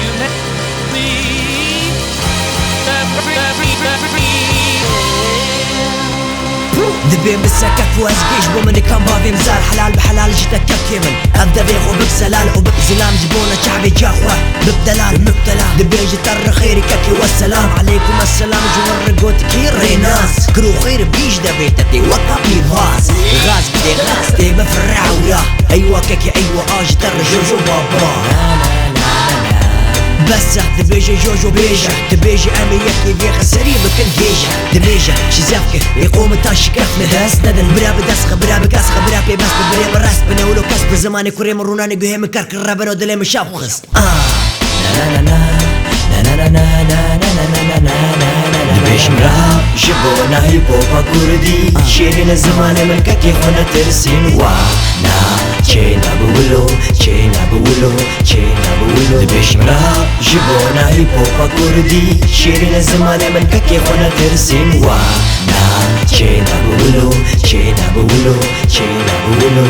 You make me دبين بالسكك وازقيش بومني كان بافي مزار حلال بحلال جيتك كيمن ابدا بيخو بكسلال وبكزلام جبونا شعبي جاخوه ببدلال مبتلال دبين جتر خيري كاكي والسلام عليكم السلام جوار رقوت كير ريناس كرو خير بيج دبيتتي وكابي باس غاز بدي غاز تي بفرع وياه ايوه كاكي ايوه جتر جوجو بابا بس دبيجة جوجو بيجة دبيجة اميتني في خسري بكل جيجة دبيجة شزافك يقوم تاشي كف مداس ندن برابي دسخة برابي كاسخة برابي بس برابي الراس بنولو كسب زماني كوري مروناني قهيم كرك الرابن ودلي مشابخص نا نا نا نا نا نا نا نا نا نا دبيش مراب جبونا هيبوبا كردي شيرين الزمان من كتي خونا ترسين وانا چينا بولو چينا بولو چينا بولو دبيش مراب جبونا هيبوبا كردي شيرين الزمان من كتي خونا ترسين وانا چينا بولو چينا بولو چينا بولو